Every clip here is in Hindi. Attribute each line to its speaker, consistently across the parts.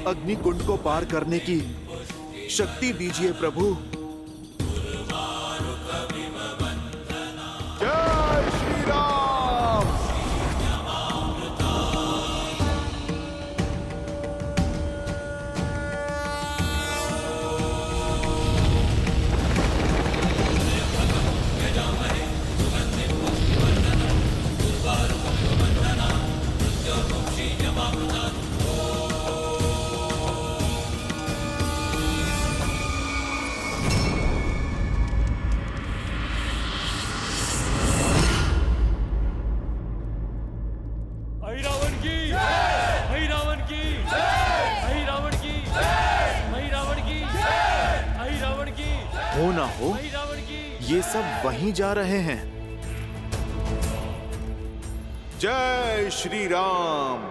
Speaker 1: अग्नि कुंड को पार करने की शक्ति दीजिए प्रभु। जय श्री राम। हो ना हो, ये सब वहीं जा रहे हैं। जय श्री राम।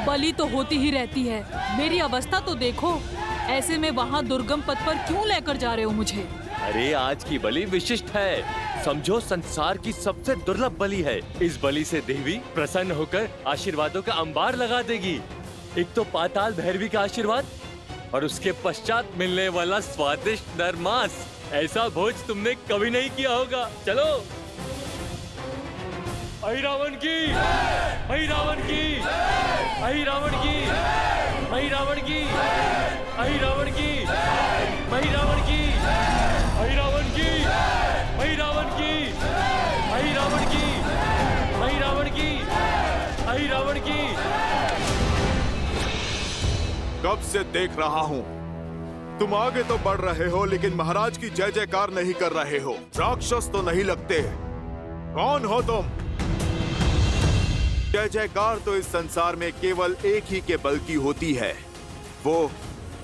Speaker 2: बलि तो होती ही रहती है, मेरी अवस्था तो देखो। ऐसे में वहाँ दुर्गम पथ पर क्यों लेकर जा रहे हो मुझे?
Speaker 3: अरे आज की बलि विशिष्ट है, समझो संसार की सबसे दुर्लभ बलि है। इस बलि से देवी प्रसन्न होकर आशीर्वादों का अंबार लगा देगी। एक तो पाताल भैरवी का आशीर्वाद और उसके पश्चात मिलने वाला स्वादिष्ट नर मांस। ऐसा भोज तुमने कभी नहीं किया होगा। चलो।
Speaker 4: अहि रावण की, अहि रावण की, अहि रावण की, अहि रावण की, अहि रावण की, अहि रावण की, अहि रावण की, अहि रावण की, अहि रावण की, अहि रावण की, अहि रावण की।
Speaker 1: कब से देख रहा हूँ, तुम आगे तो बढ़ रहे हो लेकिन महाराज की जय जयकार नहीं कर रहे हो। राक्षस तो नहीं लगते। कौन हो तुम? जय जयकार तो इस संसार में केवल एक ही के बल की होती है, वो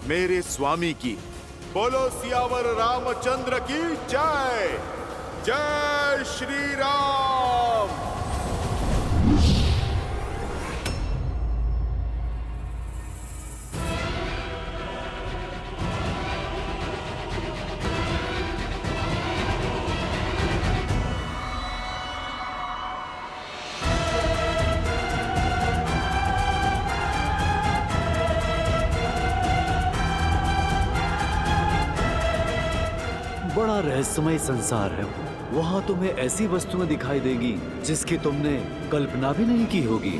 Speaker 1: मेरे स्वामी की। बोलो सियावर रामचंद्र की जय। जय श्री राम।
Speaker 5: बड़ा रहस्यमय संसार है। वहाँ तुम्हें ऐसी वस्तुएं दिखाई देगी जिसकी तुमने कल्पना भी नहीं की होगी।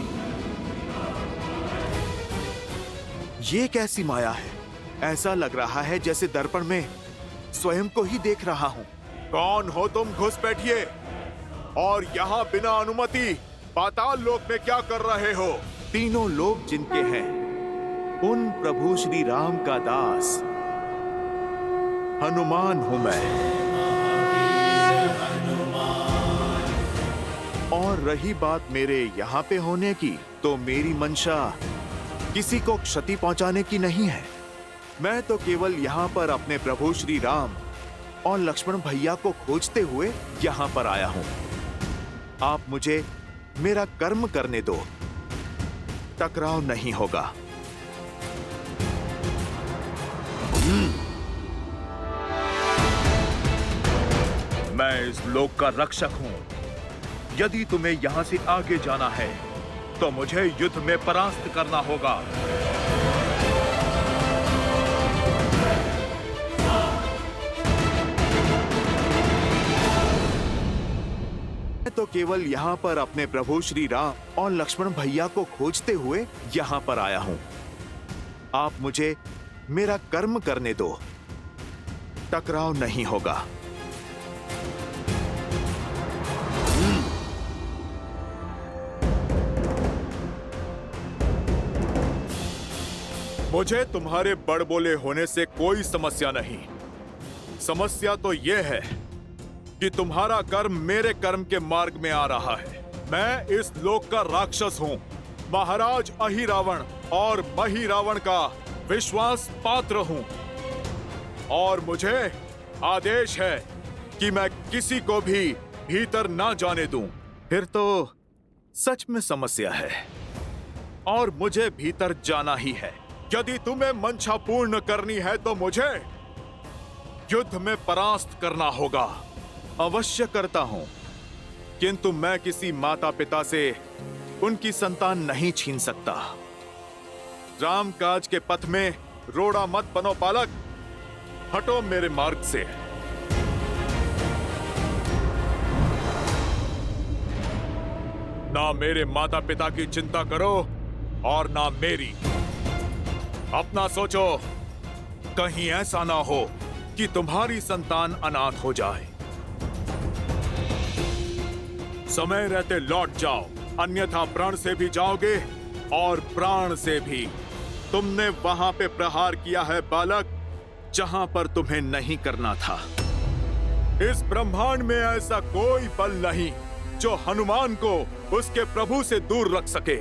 Speaker 1: ये कैसी माया है? ऐसा लग रहा है जैसे दर्पण में स्वयं को ही देख रहा हूँ। कौन हो तुम? घुस बैठिए। और यहाँ बिना अनुमति पाताल लोक में क्या कर रहे हो? तीनों लोक जिनके हैं, उन प्रभु श्री राम का दास हनुमान हूं मैं। और रही बात मेरे यहाँ पे होने की, तो मेरी मंशा किसी को क्षति पहुंचाने की नहीं है। मैं तो केवल यहाँ पर अपने प्रभु श्री राम और लक्ष्मण भैया को खोजते हुए यहाँ पर आया हूँ। आप मुझे मेरा कर्म करने दो, टकराव नहीं होगा। मैं इस लोक का रक्षक हूं। यदि तुम्हें यहां से आगे जाना है तो मुझे युद्ध में परास्त करना होगा। मैं तो केवल यहाँ पर अपने प्रभु श्री राम और लक्ष्मण भैया को खोजते हुए यहाँ पर आया हूँ। आप मुझे मेरा कर्म करने दो, टकराव नहीं होगा। मुझे तुम्हारे बड़बोले होने से कोई समस्या नहीं। समस्या तो यह है कि तुम्हारा कर्म मेरे कर्म के मार्ग में आ रहा है। मैं इस लोक का राक्षस हूँ, महाराज अहि रावण और मही रावण का विश्वास पात्र हूँ। और मुझे आदेश है कि मैं किसी को भी भीतर ना जाने दूं, फिर तो सच में समस्या है और मुझे भीतर जाना ही है। यदि तुम्हें मंशा पूर्ण करनी है तो मुझे युद्ध में परास्त करना होगा। अवश्य करता हूं, किंतु मैं किसी माता पिता से उनकी संतान नहीं छीन सकता। रामकाज के पथ में रोड़ा मत बनो बालक, हटो मेरे मार्ग से। ना मेरे माता पिता की चिंता करो और ना मेरी। अपना सोचो, कहीं ऐसा ना हो कि तुम्हारी संतान अनाथ हो जाए। समय रहते लौट जाओ, अन्यथा प्राण से भी जाओगे और प्राण से भी। तुमने वहां पे प्रहार किया है बालक, जहां पर तुम्हें नहीं करना था। इस ब्रह्मांड में ऐसा कोई बल नहीं जो हनुमान को उसके प्रभु से दूर रख सके।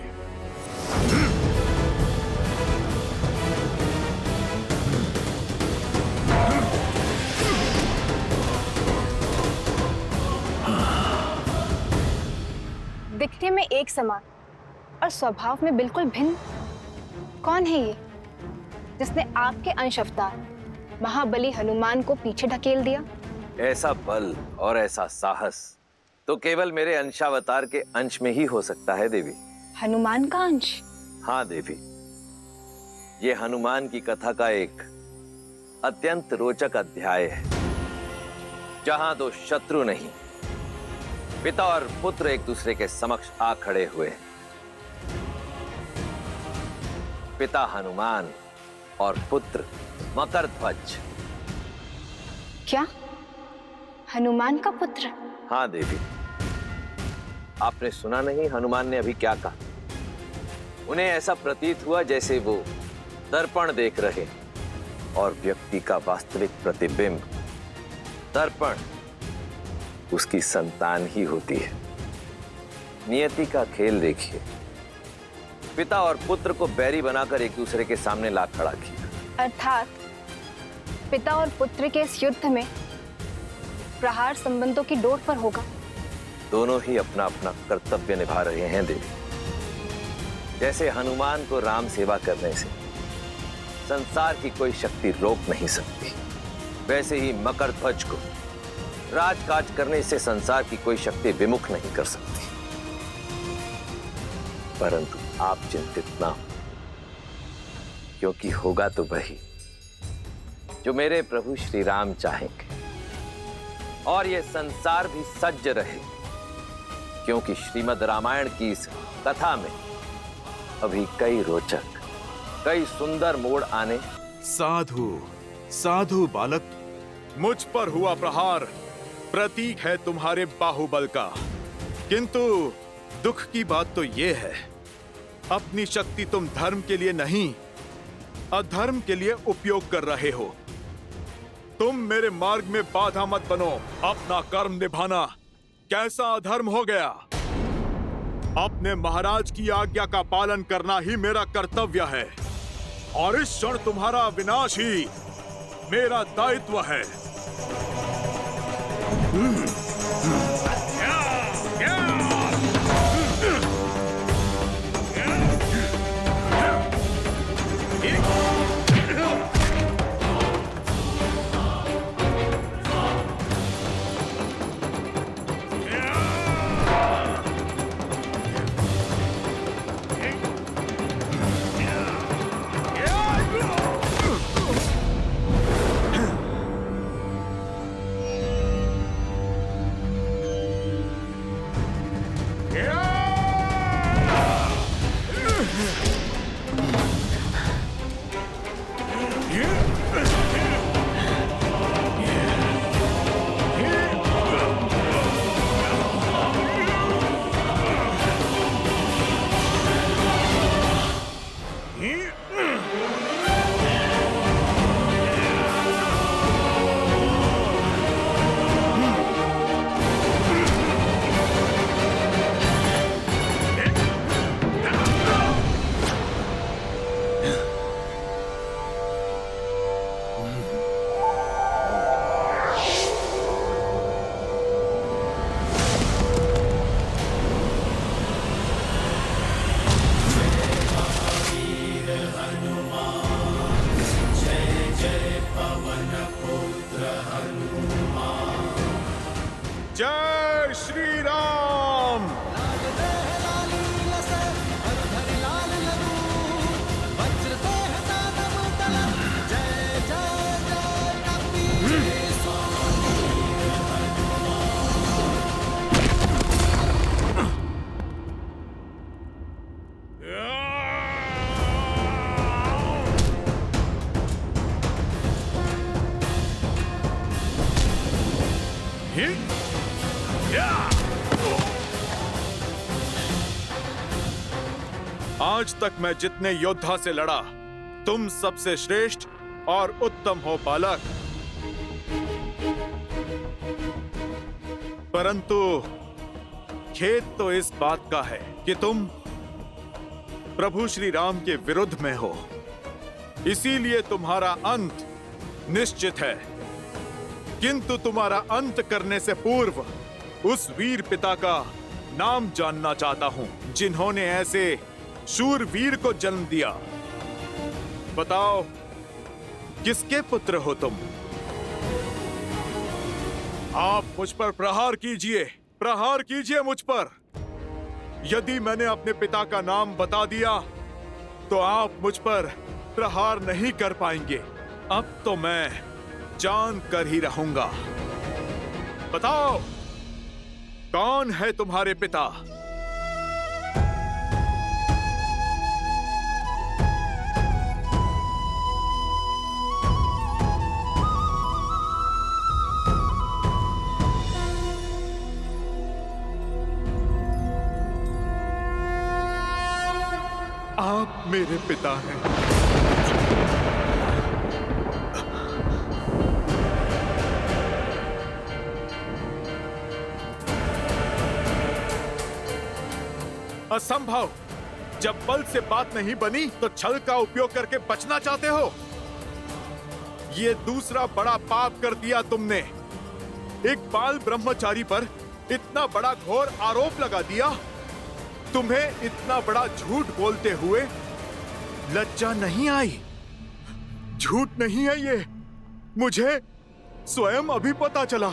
Speaker 6: दिखने में एक समान और स्वभाव में बिल्कुल भिन्न। कौन है ये जिसने आपके अंश अवतार महाबली हनुमान को पीछे ढकेल दिया?
Speaker 7: ऐसा बल और ऐसा साहस तो केवल मेरे अंशावतार के अंश में ही हो सकता है देवी।
Speaker 6: हनुमान का अंश?
Speaker 7: हाँ देवी, ये हनुमान की कथा का एक अत्यंत रोचक अध्याय है, जहां दो शत्रु नहीं, पिता और पुत्र एक दूसरे के समक्ष आ खड़े हुए। पिता हनुमान और पुत्र मकरध्वज।
Speaker 6: क्या हनुमान का पुत्र?
Speaker 7: हाँ देवी, आपने सुना नहीं हनुमान ने अभी क्या कहा? उन्हें ऐसा प्रतीत हुआ जैसे वो दर्पण देख रहे और व्यक्ति का वास्तविक प्रतिबिंब दर्पण उसकी संतान ही होती है। नियति का खेल देखिए, पिता और पुत्र को बैरी बनाकर एक दूसरे के सामने ला खड़ा किया।
Speaker 6: अर्थात पिता और पुत्र के इस युद्ध में प्रहार संबंधों की डोर पर होगा।
Speaker 7: दोनों ही अपना अपना कर्तव्य निभा रहे हैं देवी। जैसे हनुमान को राम सेवा करने से संसार की कोई शक्ति रोक नहीं सकती, वैसे ही मकरध्वज को राजकाज करने से संसार की कोई शक्ति विमुख नहीं कर सकती। परंतु आप चिंतित ना हो, क्योंकि होगा तो वही जो मेरे प्रभु श्री राम चाहेंगे। और ये संसार भी सज्ज रहे, क्योंकि श्रीमद् रामायण की इस कथा में अभी कई रोचक, कई सुंदर मोड़ आने।
Speaker 1: साधु साधु बालक, मुझ पर हुआ प्रहार प्रतीक है तुम्हारे बाहुबल का, किंतु दुख की बात तो यह है, अपनी शक्ति तुम धर्म के लिए नहीं, अधर्म के लिए उपयोग कर रहे हो। तुम मेरे मार्ग में बाधा मत बनो। अपना कर्म निभाना कैसा अधर्म हो गया? अपने महाराज की आज्ञा का पालन करना ही मेरा कर्तव्य है, और इस क्षण तुम्हारा विनाश ही मेरा दायित्व है। जय श्री राम। आज तक मैं जितने योद्धा से लड़ा, तुम सबसे श्रेष्ठ और उत्तम हो बालक। परंतु खेद तो इस बात का है कि तुम प्रभु श्री राम के विरुद्ध में हो। इसीलिए तुम्हारा अंत निश्चित है। किंतु तुम्हारा अंत करने से पूर्व उस वीर पिता का नाम जानना चाहता हूं जिन्होंने ऐसे शूरवीर को जन्म दिया। बताओ, किसके पुत्र हो तुम? आप मुझ पर प्रहार कीजिए मुझ पर। यदि मैंने अपने पिता का नाम बता दिया तो आप मुझ पर प्रहार नहीं कर पाएंगे। अब तो मैं जान कर ही रहूंगा। बताओ, कौन है तुम्हारे पिता? आप मेरे पिता हैं। असंभव। जब बल से बात नहीं बनी तो छल का उपयोग करके बचना चाहते हो। ये दूसरा बड़ा पाप कर दिया तुमने। एक बाल ब्रह्मचारी पर इतना बड़ा घोर आरोप लगा दिया। तुम्हें इतना बड़ा झूठ बोलते हुए लज्जा नहीं आई? झूठ नहीं है ये, मुझे स्वयं अभी पता चला।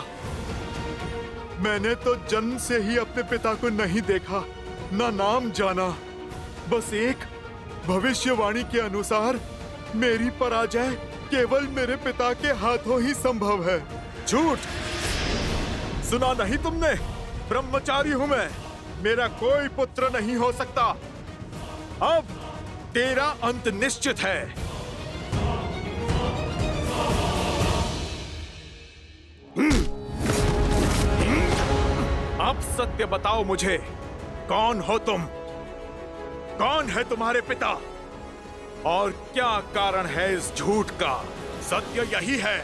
Speaker 1: मैंने तो जन्म से ही अपने पिता को नहीं देखा, ना नाम जाना। बस एक भविष्यवाणी के अनुसार मेरी पराजय केवल मेरे पिता के हाथों ही संभव है। झूठ! सुना नहीं तुमने? ब्रह्मचारी हूं मैं, मेरा कोई पुत्र नहीं हो सकता। अब तेरा अंत निश्चित है। अब सत्य बताओ मुझे, कौन हो तुम? कौन है तुम्हारे पिता? और क्या कारण है इस झूठ का? सत्य यही है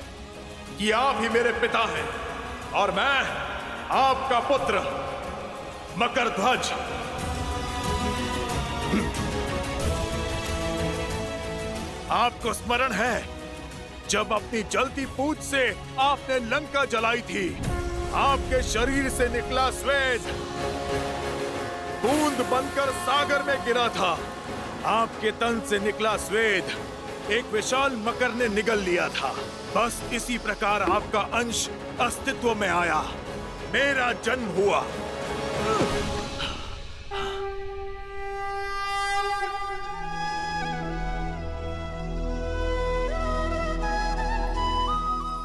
Speaker 1: कि आप ही मेरे पिता हैं और मैं आपका पुत्र मकरध्वज। आपको स्मरण है जब अपनी जलती पूंछ से आपने लंका जलाई थी? आपके शरीर से निकला स्वेद बूंद बनकर सागर में गिरा था। आपके तन से निकला स्वेद एक विशाल मकर ने निगल लिया था। बस इसी प्रकार आपका अंश अस्तित्व में आया, मेरा जन्म हुआ।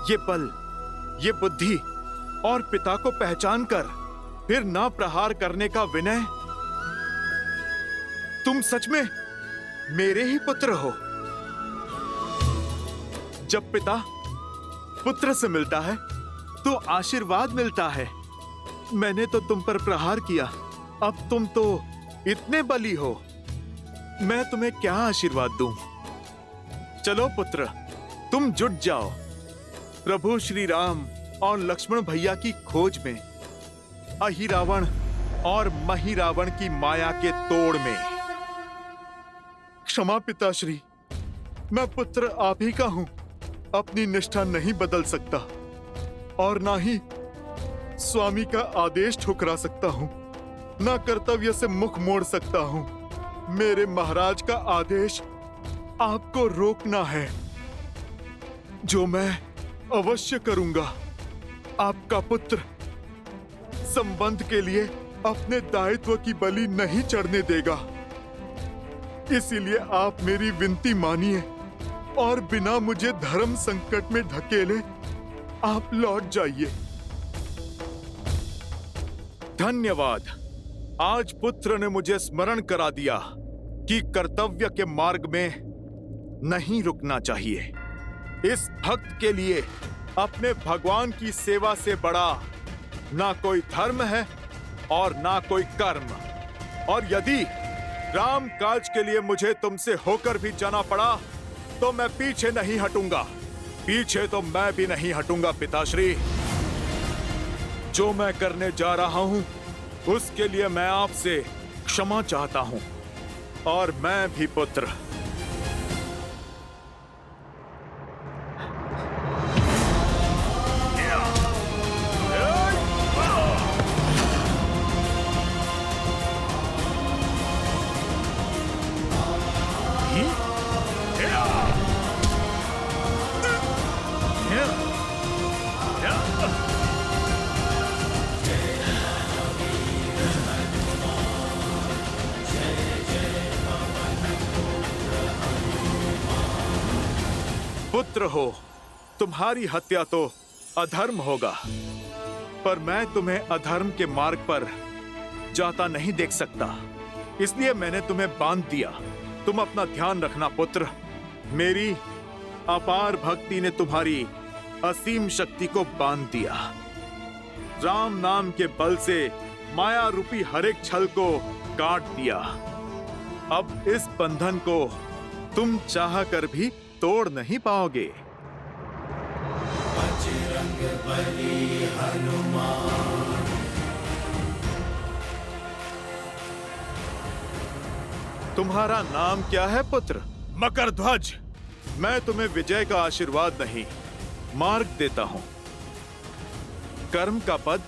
Speaker 1: ये बल, ये बुद्धि और पिता को पहचान कर फिर ना प्रहार करने का विनय, तुम सच में मेरे ही पुत्र हो। जब पिता पुत्र से मिलता है तो आशीर्वाद मिलता है। मैंने तो तुम पर प्रहार किया, अब तुम तो इतने बली हो, मैं तुम्हें क्या आशीर्वाद दूं? चलो पुत्र, तुम जुट जाओ प्रभु श्री राम और लक्ष्मण भैया की खोज में, अहिरावण और महिरावण की माया के तोड़ में। क्षमा पिताश्री, मैं पुत्र आप ही का हूं। अपनी निष्ठा नहीं बदल सकता और ना ही स्वामी का आदेश ठुकरा सकता हूं, ना कर्तव्य से मुख मोड़ सकता हूं। मेरे महाराज का आदेश आपको रोकना है, जो मैं अवश्य करूंगा। आपका पुत्र संबंध के लिए अपने दायित्व की बलि नहीं चढ़ने देगा। इसीलिए आप मेरी विनती मानिए और बिना मुझे धर्म संकट में धकेले आप लौट जाइए। धन्यवाद। आज पुत्र ने मुझे स्मरण करा दिया कि कर्तव्य के मार्ग में नहीं रुकना चाहिए। इस भक्त के लिए अपने भगवान की सेवा से बड़ा ना कोई धर्म है और ना कोई कर्म। और यदि राम काज के लिए मुझे तुमसे होकर भी जाना पड़ा तो मैं पीछे नहीं हटूंगा। पीछे तो मैं भी नहीं हटूंगा पिताश्री। जो मैं करने जा रहा हूं उसके लिए मैं आपसे क्षमा चाहता हूं। और मैं भी पुत्र। पुत्र हो, तुम्हारी हत्या तो अधर्म होगा, पर मैं तुम्हें अधर्म के मार्ग पर जाता नहीं देख सकता। इसलिए मैंने तुम्हें बांध दिया। तुम अपना ध्यान रखना पुत्र। मेरी अपार भक्ति ने तुम्हारी असीम शक्ति को बांध दिया। राम नाम के बल से माया रूपी हर एक छल को काट दिया। अब इस बंधन को तुम चाह कर भी तोड़ नहीं पाओगे। तुम्हारा नाम क्या है पुत्र? मकरध्वज। मैं तुम्हें विजय का आशीर्वाद नहीं, मार्ग देता हूं। कर्म का पद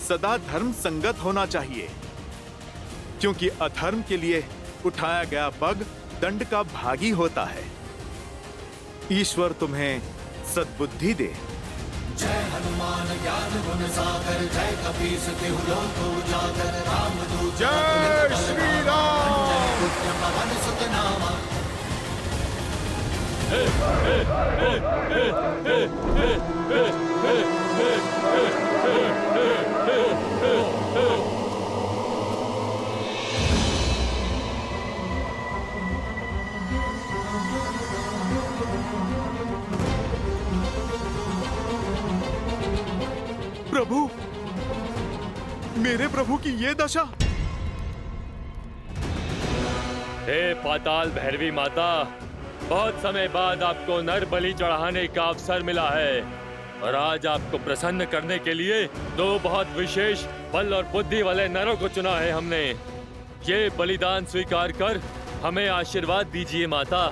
Speaker 1: सदा धर्म संगत होना चाहिए, क्योंकि अधर्म के लिए उठाया गया पग दंड का भागी होता है। ईश्वर तुम्हें सद्बुद्धि दे।
Speaker 8: जय हनुमान ज्ञान गुण सागर, जय कपीस तिहु लोक उजागर, रामदूत
Speaker 1: जय श्री राम।
Speaker 8: जय पुत्र पवन सुत नामा।
Speaker 1: प्रभु, मेरे प्रभु की ये दशा।
Speaker 4: हे पाताल भैरवी माता, बहुत समय बाद आपको नर बलि चढ़ाने का अवसर मिला है और आज आपको प्रसन्न करने के लिए दो बहुत विशेष बल और बुद्धि वाले नरों को चुना है हमने। ये बलिदान स्वीकार कर हमें आशीर्वाद दीजिए माता।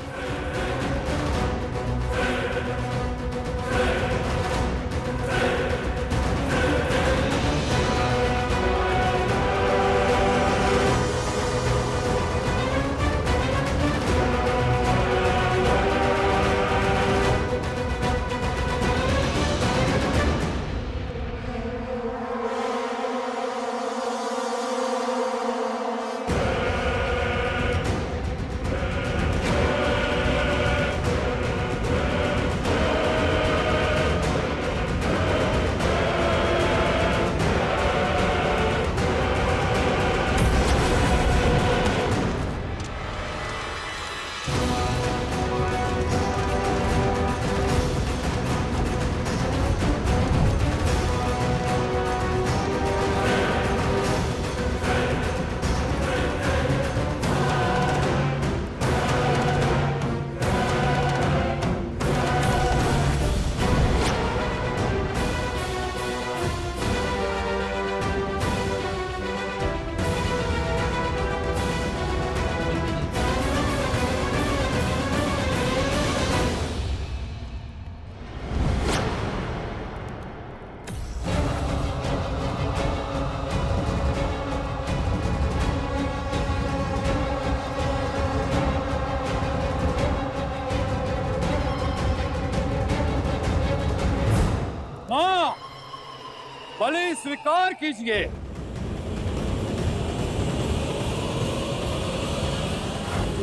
Speaker 4: स्वीकार कीजिए।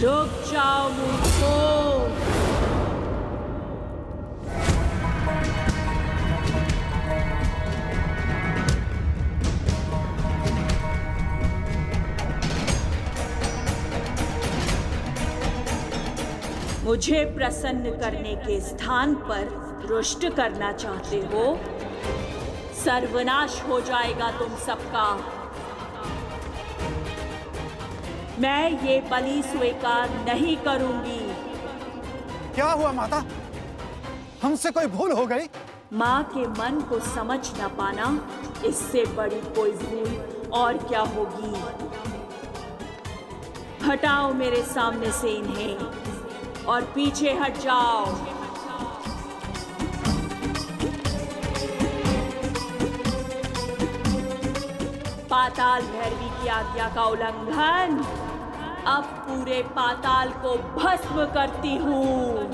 Speaker 2: रुक जाओ मूर्खों। मुझे प्रसन्न करने के स्थान पर रुष्ट करना चाहते हो? सर्वनाश हो जाएगा तुम सबका। मैं ये बलि स्वीकार नहीं करूंगी।
Speaker 9: क्या हुआ माता? हमसे कोई भूल हो गई?
Speaker 2: माँ के मन को समझ न पाना, इससे बड़ी कोई भूल और क्या होगी। हटाओ मेरे सामने से इन्हें और पीछे हट जाओ। पाताल भैरवी की आज्ञा का उल्लंघन। अब पूरे पाताल को भस्म करती हूँ।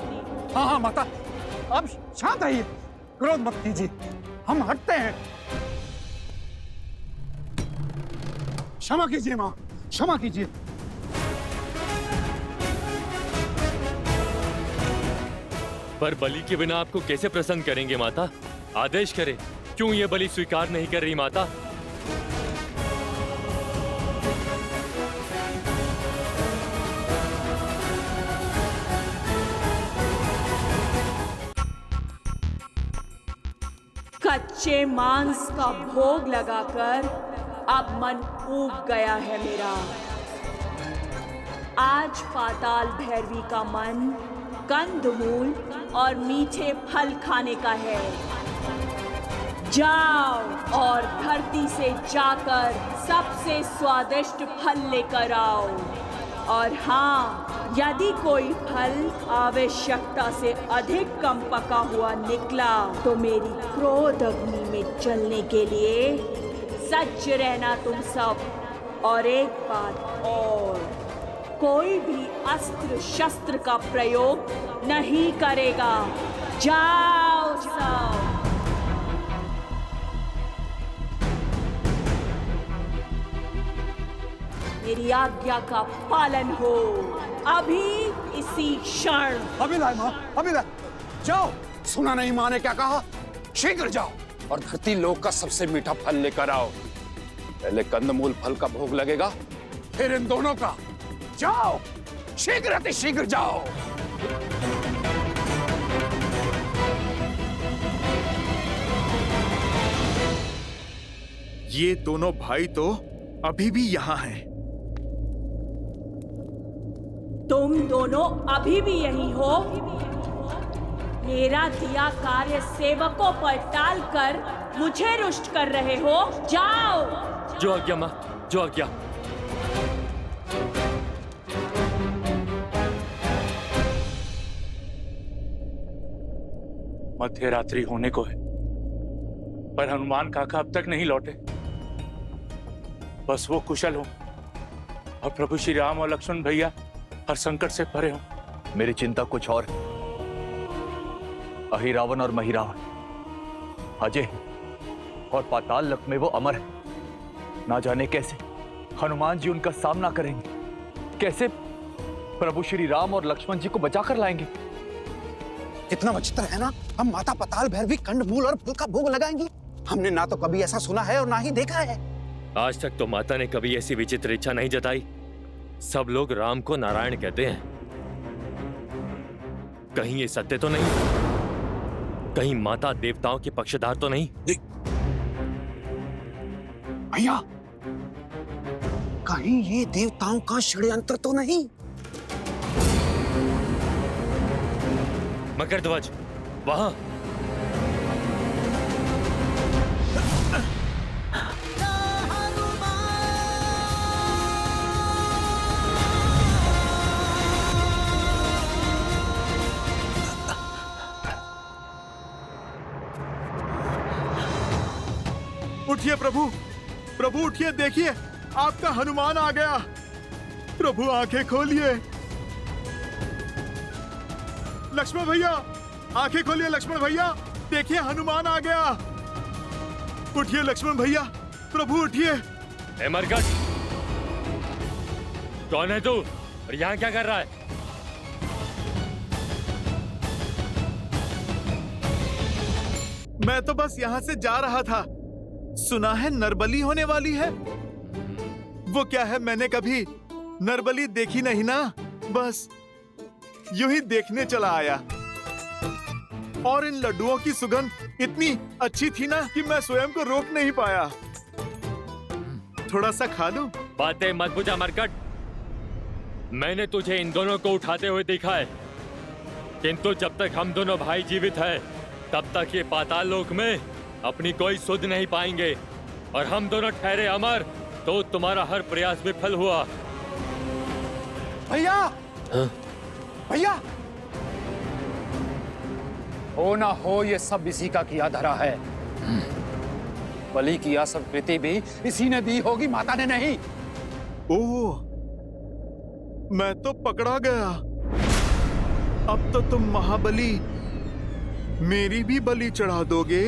Speaker 9: हाँ हाँ माता, अब शांत रहिए, क्रोध मत कीजिए, हम हटते हैं। क्षमा कीजिए माँ, क्षमा कीजिए।
Speaker 3: पर बलि के बिना आपको कैसे प्रसन्न करेंगे माता? आदेश करें, क्यों ये बलि स्वीकार नहीं कर रही माता?
Speaker 2: कच्चे मांस का भोग लगाकर अब मन ऊब गया है मेरा। आज पाताल भैरवी का मन कंदमूल और मीठे फल खाने का है। जाओ और धरती से जाकर सबसे स्वादिष्ट फल लेकर आओ। और हाँ, यदि कोई फल आवश्यकता से अधिक कम पका हुआ निकला तो मेरी क्रोध अग्नि में जलने के लिए सज्ज रहना तुम सब। और एक बात और, कोई भी अस्त्र शस्त्र का प्रयोग नहीं करेगा। जाओ सब। मेरी आज्ञा का पालन हो अभी इसी क्षण।
Speaker 9: अभी लाए माँ, अभी लाए। जाओ, सुना नहीं माँ ने क्या कहा? शीघ्र जाओ और धरती लोक का सबसे मीठा फल लेकर आओ। पहले कंदमूल फल का भोग लगेगा, फिर इन दोनों का। जाओ, शीघ्र अति शीघ्र जाओ।
Speaker 1: ये दोनों भाई तो अभी भी यहाँ हैं।
Speaker 2: तुम दोनों अभी भी यही हो? मेरा दिया कार्य सेवकों पर टालकर मुझे रुष्ट कर रहे हो? जाओ।
Speaker 3: जो आज्ञा माँ, जो आज्ञा।
Speaker 4: मध्य रात्रि होने को है, पर हनुमान काका अब तक नहीं लौटे। बस वो कुशल हो और प्रभु श्री राम और लक्ष्मण भैया हर संकट से परे हो।
Speaker 10: मेरी चिंता कुछ और। अहिरावण और महिरावण अजय और पाताल लोक में वो अमर है। ना जाने कैसे हनुमान जी उनका सामना करेंगे, कैसे प्रभु श्री राम और लक्ष्मण जी को बचाकर लाएंगे।
Speaker 9: कितना विचित्र है ना, हम माता पाताल भैरवी कंदमूल और फल का भोग लगाएंगी। हमने ना तो कभी ऐसा सुना है और ना ही देखा है।
Speaker 3: आज तक तो माता ने कभी ऐसी विचित्र इच्छा नहीं जताई। सब लोग राम को नारायण कहते हैं। कहीं ये सत्य तो नहीं? कहीं माता देवताओं के पक्षधर तो नहीं?
Speaker 9: भैया, कहीं ये देवताओं का षड्यंत्र तो नहीं?
Speaker 3: मकरध्वज, वहां।
Speaker 1: उठिए प्रभु, प्रभु उठिए, देखिए आपका हनुमान आ गया। प्रभु आंखें खोलिए। लक्ष्मण भैया, आंखें खोलिए। लक्ष्मण भैया, देखिए हनुमान आ गया। उठिए लक्ष्मण भैया, प्रभु उठिए।
Speaker 4: ए मरकट, कौन है तू और यहाँ क्या कर रहा है?
Speaker 1: मैं तो बस यहाँ से जा रहा था। सुना है नरबली होने वाली है। वो क्या है, मैंने कभी नरबली देखी नहीं ना, बस यूं ही देखने चला आया। और इन लड्डुओं की सुगंध इतनी अच्छी थी ना कि मैं स्वयं को रोक नहीं पाया। थोड़ा सा खा लूं?
Speaker 4: बातें मत बुझा मरकट। मैंने तुझे इन दोनों को उठाते हुए देखा है, किंतु जब तक हम दोनों भाई जीवित हैं, तब तक ये पाताल लोक में अपनी कोई सुध नहीं पाएंगे। और हम दोनों ठहरे अमर, तो तुम्हारा हर प्रयास विफल हुआ।
Speaker 9: भैया, भैया, हो ना हो ये सब इसी का किया धरा है। बलि की यह सब कृति भी इसी ने दी होगी, माता ने नहीं।
Speaker 1: ओह, मैं तो पकड़ा गया। अब तो तुम महाबली मेरी भी बलि चढ़ा दोगे।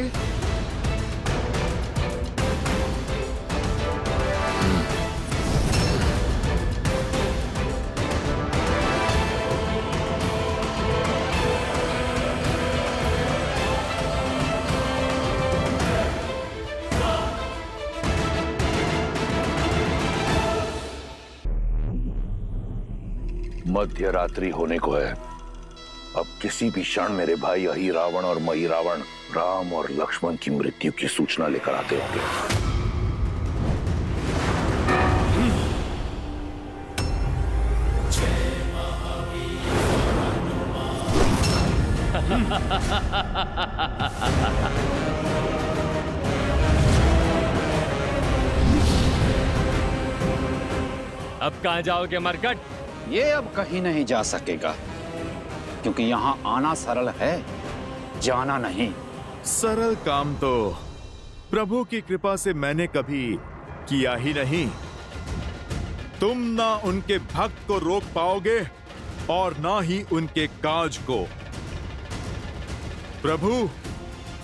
Speaker 11: मध्य रात्रि होने को है। अब किसी भी क्षण मेरे भाई अहि रावण और मही रावण राम और लक्ष्मण की मृत्यु की सूचना लेकर आते होंगे।
Speaker 4: अब कहाँ जाओगे मरकट?
Speaker 9: ये अब कहीं नहीं जा सकेगा, क्योंकि यहाँ आना सरल है, जाना नहीं।
Speaker 1: सरल काम तो प्रभु की कृपा से मैंने कभी किया ही नहीं। तुम ना उनके भक्त को रोक पाओगे और ना ही उनके काज को। प्रभु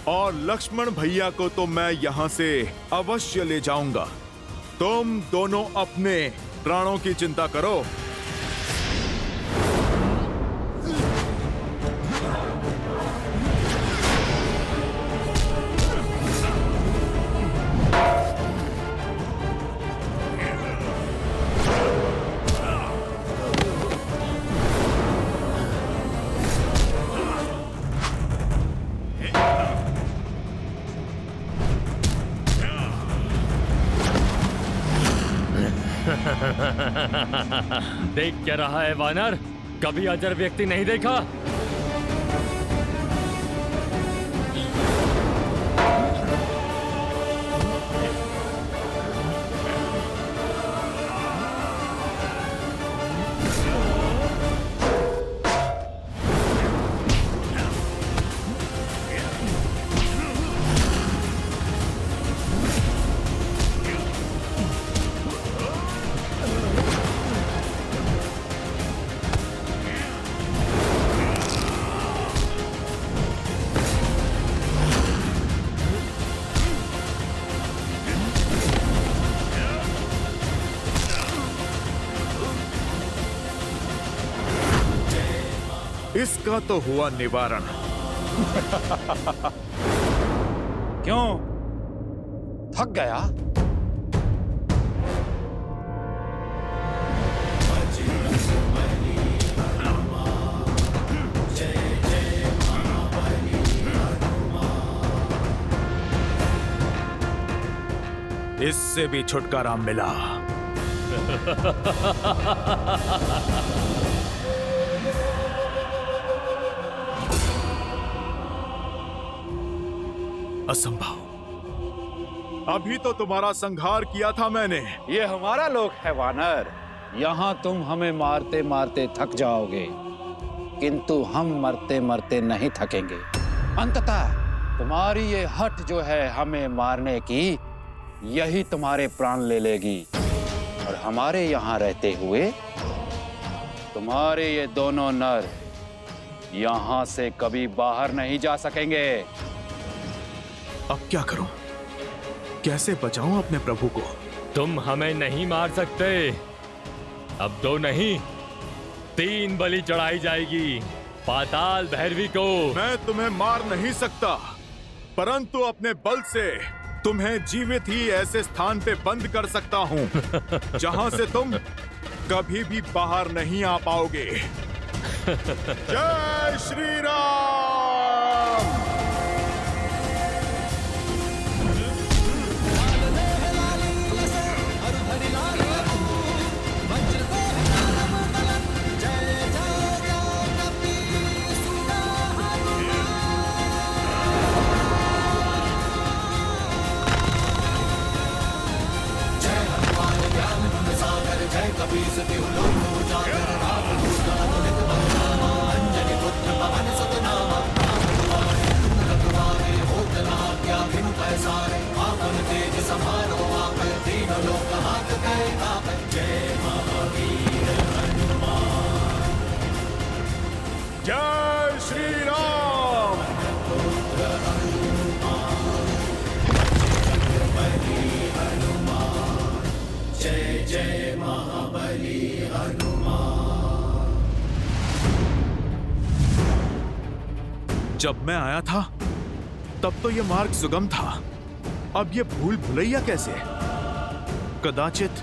Speaker 1: और लक्ष्मण भैया को तो मैं यहां से अवश्य ले जाऊंगा। तुम दोनों अपने प्राणों की चिंता करो।
Speaker 4: देख क्या रहा है वानर? कभी अजर व्यक्ति नहीं देखा?
Speaker 1: इसका तो हुआ निवारण।
Speaker 9: क्यों, थक गया?
Speaker 1: इससे भी छुटकारा मिला। असंभव। अभी तो तुम्हारा संहार किया था मैंने।
Speaker 9: ये हमारा लोक है वानर। यहाँ तुम हमें मारते मारते थक जाओगे, किंतु हम मरते मरते नहीं थकेंगे। अंततः तुम्हारी ये हट जो है हमें मारने की, यही तुम्हारे प्राण ले लेगी। और हमारे यहाँ रहते हुए तुम्हारे ये दोनों नर यहाँ से कभी बाहर नहीं जा सकेंगे।
Speaker 1: अब क्या करूं? कैसे बचाऊं अपने प्रभु को?
Speaker 4: तुम हमें नहीं मार सकते। अब 2 नहीं 3 बलि चढ़ाई जाएगी पाताल भैरवी को।
Speaker 1: मैं तुम्हें मार नहीं सकता, परंतु अपने बल से तुम्हें जीवित ही ऐसे स्थान पे बंद कर सकता हूँ जहां से तुम कभी भी बाहर नहीं आ पाओगे। जय श्री राम। जय श्री राम।
Speaker 8: जय जय महाबली
Speaker 1: जब मैं आया था तब तो ये मार्ग सुगम था, अब ये भूल भुलैया कैसे? कदाचित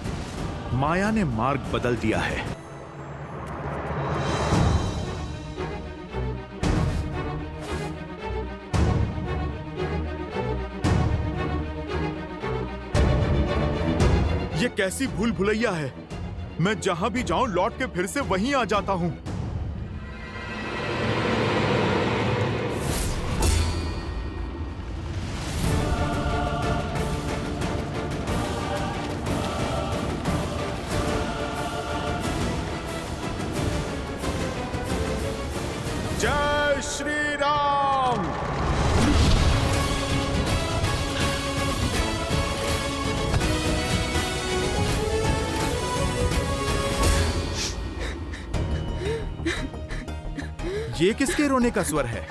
Speaker 1: माया ने मार्ग बदल दिया है। ये कैसी भूल भुलैया है? मैं जहां भी जाऊं लौट के फिर से वहीं आ जाता हूं। जय श्री राम। ये किसके रोने का स्वर है?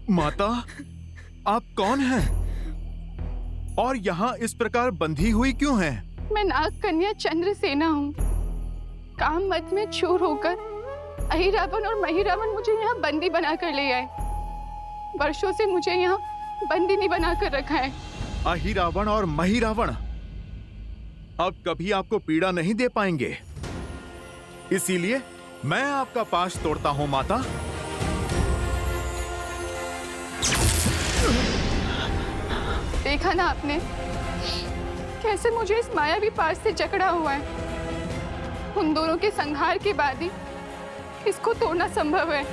Speaker 1: माता, आप कौन हैं? और यहाँ इस प्रकार बंधी हुई क्यों हैं?
Speaker 12: मैं नाग कन्या चंद्रसेना हूँ। काम मत में चूर होकर अहिरावण और महिरावण मुझे यहाँ बंदी बनाकर ले आए। वर्षों से मुझे यहाँ बंदिनी बनाकर रखा है।
Speaker 1: अहिरावण और महिरावण अब कभी आपको पीड़ा नहीं दे पाएंगे, इसीलिए मैं आपका पाश तोड़ता हूँ माता।
Speaker 12: देखा ना आपने कैसे मुझे इस मायावी पाश से जकड़ा हुआ है। उन दोनों के संहार के बाद ही इसको तोड़ना संभव है।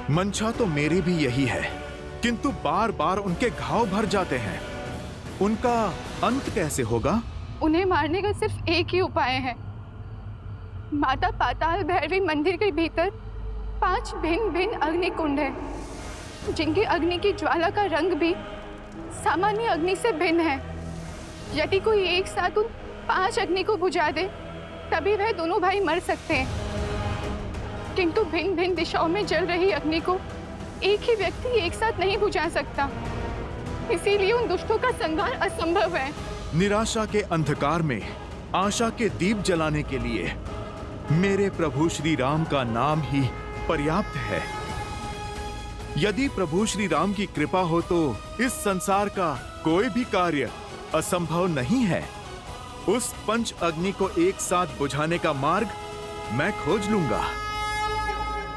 Speaker 1: मंशा तो मेरी भी यही है, किंतु बार बार उनके घाव भर जाते हैं। उनका अंत कैसे होगा?
Speaker 12: उन्हें मारने का सिर्फ एक ही उपाय है। माता पाताल भैरवी मंदिर के भीतर 5 भिन्न भिन्न अग्नि कुंड है, जिनकी अग्नि की ज्वाला का रंग भी सामान्य अग्नि से भिन्न है। यदि कोई एक साथ उन 5 अग्नि को बुझा दे तभी वह दोनों भाई मर सकते हैं, किंतु भिन्न भिन्न दिशाओं में जल रही अग्नि को एक ही व्यक्ति एक साथ नहीं बुझा सकता। इसीलिए उन दुष्टों का संहार असंभव है।
Speaker 1: निराशा के अंधकार में आशा के दीप जलाने के लिए मेरे प्रभु श्री राम का नाम ही पर्याप्त है। यदि प्रभु श्री राम की कृपा हो तो इस संसार का कोई भी कार्य असंभव नहीं है। उस पंच अग्नि को एक साथ बुझाने का मार्ग मैं खोज लूंगा।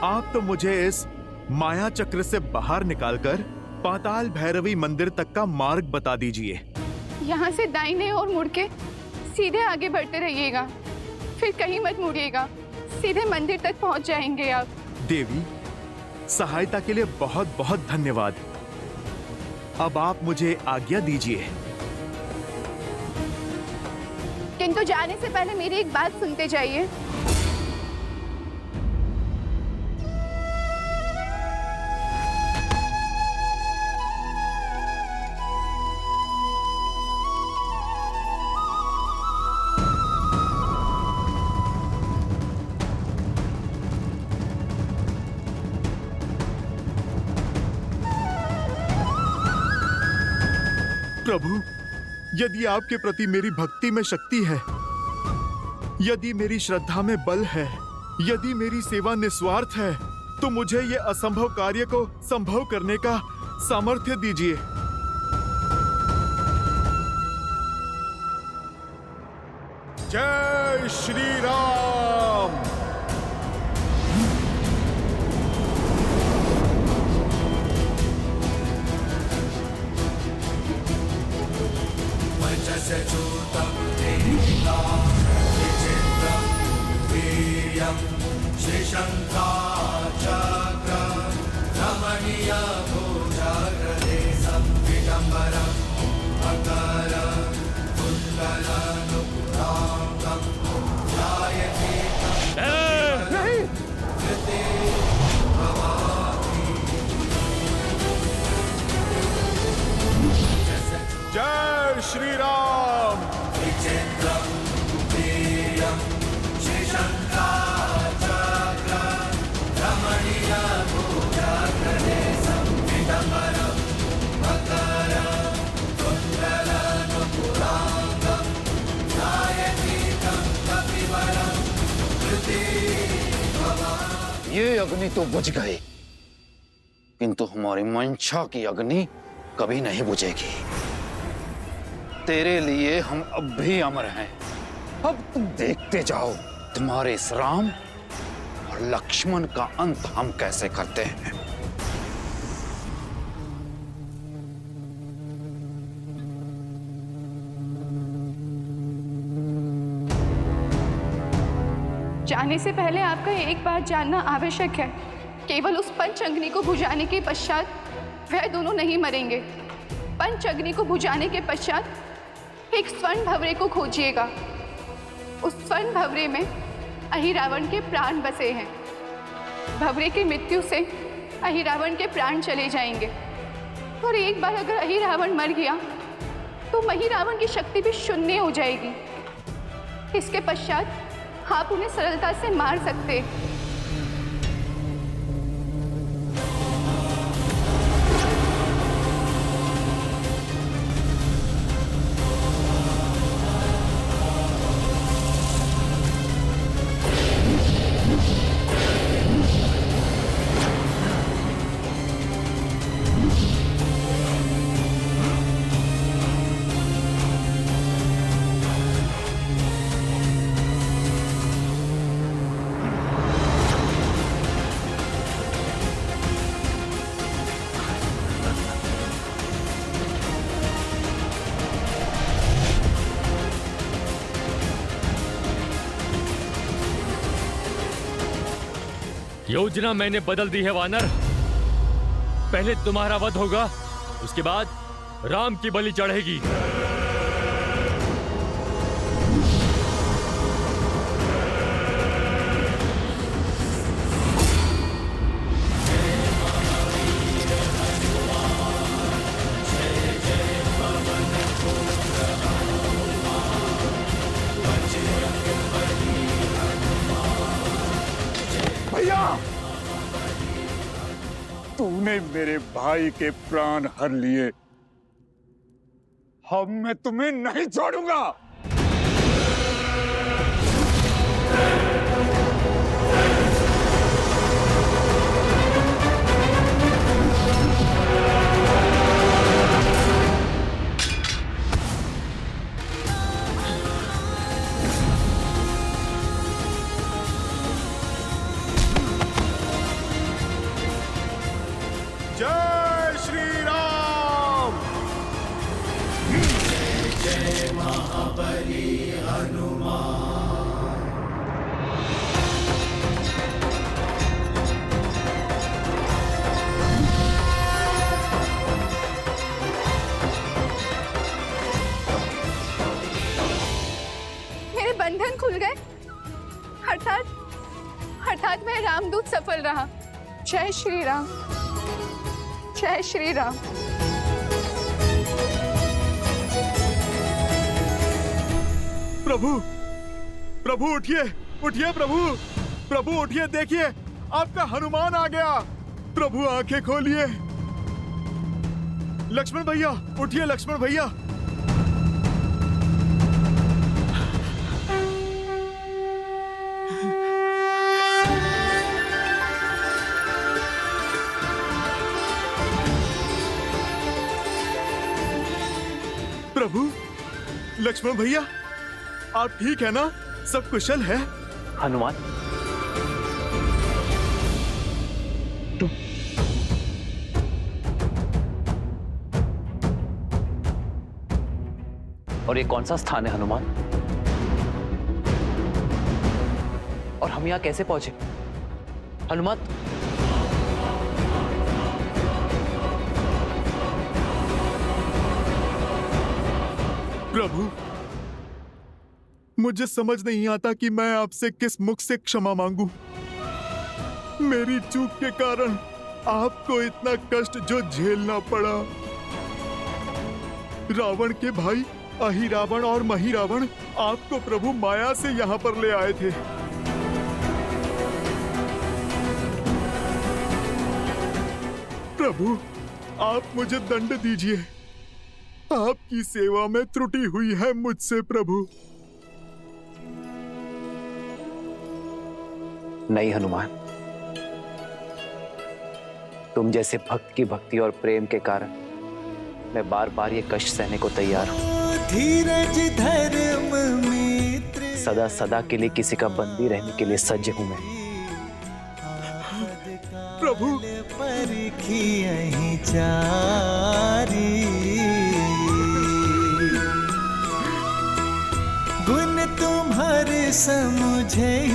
Speaker 1: आप तो मुझे इस माया चक्र से बाहर निकालकर पाताल भैरवी मंदिर तक का मार्ग बता दीजिए।
Speaker 12: यहाँ से दाहिने ओर मुड़ के सीधे आगे बढ़ते रहिएगा, फिर कहीं मत मुड़िएगा, सीधे मंदिर तक पहुँच जाएंगे आप।
Speaker 1: देवी, सहायता के लिए बहुत बहुत धन्यवाद। अब आप मुझे आज्ञा दीजिए।
Speaker 12: किंतु जाने से पहले मेरी एक बात सुनते जाइए।
Speaker 1: प्रभु, यदि आपके प्रति मेरी भक्ति में शक्ति है, यदि मेरी श्रद्धा में बल है, यदि मेरी सेवा निस्वार्थ है, तो मुझे ये असंभव कार्य को संभव करने का सामर्थ्य दीजिए। जय श्री राम।
Speaker 8: वचसचूतं देहिता विचित्रं वीर्यं श्रीशङ्खाचक्र रमणीयभुजगदेशं विडम्बरं मकर कुण्डलनुपुराङ्गं ध्यायते कृते भवामि।
Speaker 1: जय श्री राम।
Speaker 8: विचित्रं वीर्यं श्रीशङ्खाचक्र रमणीयभुजगदेशं विडम्बरं मकर कुण्डलनुपुराङ्गं ध्यायतीतं कपिवरं कृते भवामि।
Speaker 9: ये अग्नि तो बुझ गई, किंतु हमारी मंशा की अग्नि कभी नहीं बुझेगी। तेरे लिए हम अब भी अमर हैं। अब तुम देखते जाओ तुम्हारे इस राम और लक्ष्मण का अंत हम कैसे करते हैं।
Speaker 12: जाने से पहले आपका एक बात जानना आवश्यक है। केवल उस पंच अग्नि को बुझाने के पश्चात वह दोनों नहीं मरेंगे। पंच अग्नि को बुझाने के पश्चात एक स्वर्ण भवरे को खोजिएगा। उस स्वर्ण भवरे में अहिरावण के प्राण बसे हैं। भवरे की मृत्यु से अहिरावण के प्राण चले जाएंगे, और एक बार अगर अहिरावण मर गया तो महिरावण की शक्ति भी शून्य हो जाएगी। इसके पश्चात आप उन्हें सरलता से मार सकते।
Speaker 4: योजना मैंने बदल दी है वानर। पहले तुम्हारा वध होगा, उसके बाद राम की बलि चढ़ेगी।
Speaker 9: भैया, तूने मेरे भाई के प्राण हर लिए। अब मैं तुम्हें नहीं छोड़ूंगा।
Speaker 1: जय श्री राम।
Speaker 8: जय महाबली हनुमान।
Speaker 12: जय श्री राम, जय श्री राम।
Speaker 1: प्रभु, प्रभु उठिए, उठिए प्रभु, प्रभु उठिए, देखिए आपका हनुमान आ गया। प्रभु आंखें खोलिए। लक्ष्मण भैया उठिए, लक्ष्मण भैया। प्रभु, लक्ष्मण भैया, आप ठीक है ना? सब कुशल है?
Speaker 10: हनुमान, और ये कौन सा स्थान है हनुमान? और हम यहाँ कैसे पहुंचे हनुमान?
Speaker 1: प्रभु, मुझे समझ नहीं आता कि मैं आपसे किस मुख से क्षमा मांगू। मेरी चूक के कारण आपको इतना कष्ट जो झेलना पड़ा। रावण के भाई अहिरावण और महिरावण आपको प्रभु माया से यहाँ पर ले आए थे। प्रभु, आप मुझे दंड दीजिए। आपकी सेवा में त्रुटि हुई है मुझसे प्रभु।
Speaker 10: नहीं हनुमान, तुम जैसे भक्त की भक्ति और प्रेम के कारण मैं बार बार ये कष्ट सहने को तैयार हूं।
Speaker 8: धीरज धर्म मित्र
Speaker 10: सदा सदा के लिए किसी का बंदी रहने के लिए सज्ज हूं मैं।
Speaker 1: प्रभु,
Speaker 8: परखी यहीं चारी, गुण तुम्हारे समझे